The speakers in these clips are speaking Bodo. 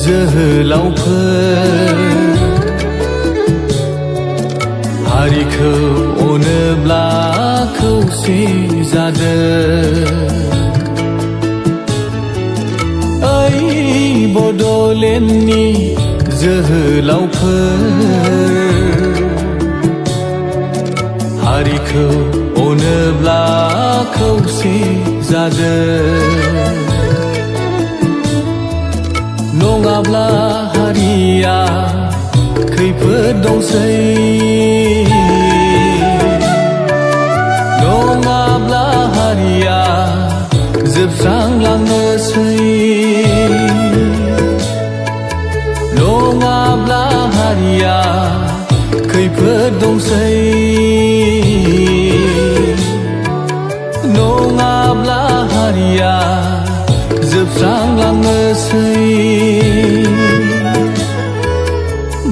जोहोलावफोर हारिखौ अनोब्ला खौसे जादों। ओइ बड'लेण्डनि जोहोलावफोर हारिखौ अनोब्ला खौसे जादों। नङाब्ला हारिया खैफोद दंसै, नङाब्ला हारिया जोबस्रांलांनोसै, नङाब्ला हारिया खैफोद दंसै, नङाब्ला हारिया जोबस्रांलांनोसै।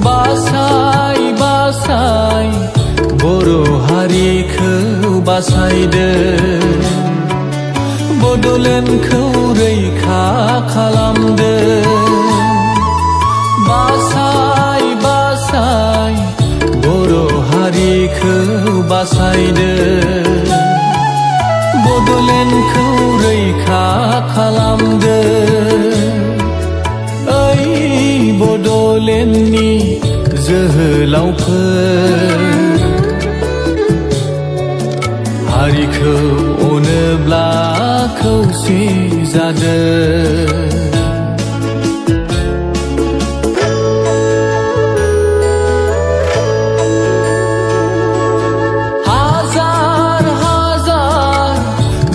बासाय बासाय बर' हारिखौ बासायदो, बड'लेण्डखौ रैखा खालामदो। बासाय बासाय बर' हारिखौ बासायदो, बड'लेण्डखौ रैखा खालामदो। ओइ बड'लेण्डनि जोहोलावफोर हारिखौ अनोब्ला खौसे जादों।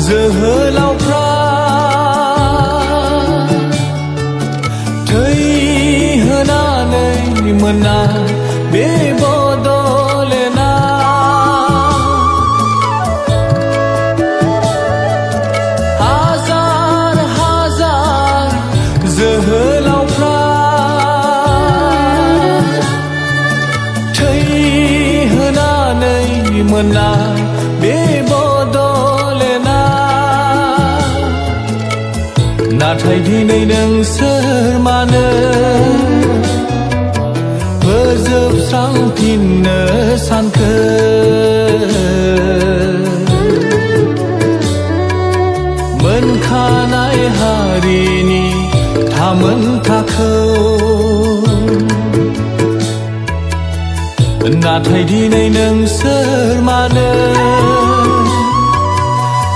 जोहोलावफ्रा थै होनानै मोना बे बड'लेण्डआ, हाजार हाजार जोहोलावफ्रा थै होनानै मोना बे बड'लेण्डआ। नाथाय दिनै नोंसोर मानो फोजोबस्रांफिननो सानखो? मोनखानाय हारिनि थामोनथाखौ नाथाय दिनै नोंसोर मानो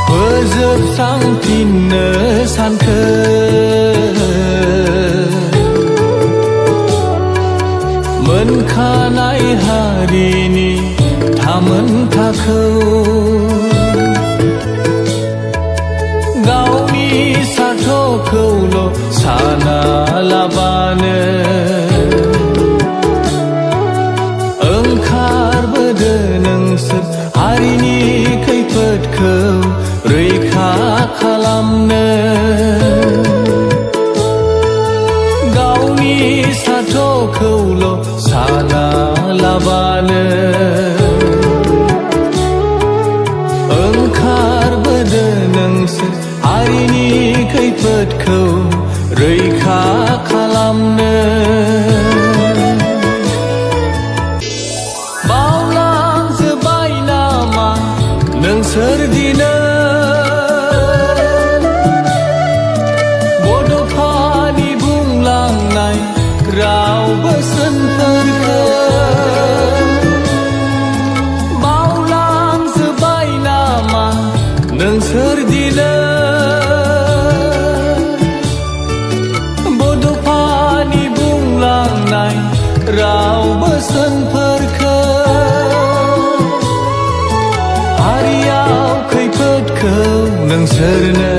फोजोबस्रांफिननो सानखो? मोनखानाय हारिनि थामोनथाखौ गावनि सार्थखौल' सानालाबानो ओंखारबोदो नोंसोर हारिनि खैफोदखौ रैखा खालामनो। गावनि सार्थखौल' सानालाबानो ओंखारबोदो नोंसोर हारिनि खैफोदखौ रैखा खालामनो। बावलांजोब्बाय नामा नोंसोर दिनै बड'फानि बुंलांनाय राव बोसोनफोरखौ? बावलांजोब्बाय नामा नोंसोर दिनै बड'फानि बुंलांनाय राव बोसोनफोरखौ? हारियाव खैफोदखौ नोंसोरनो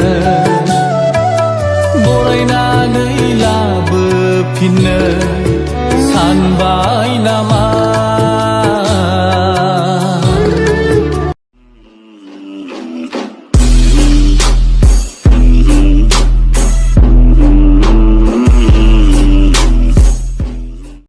बरायनानै लाबोफिननो सानबा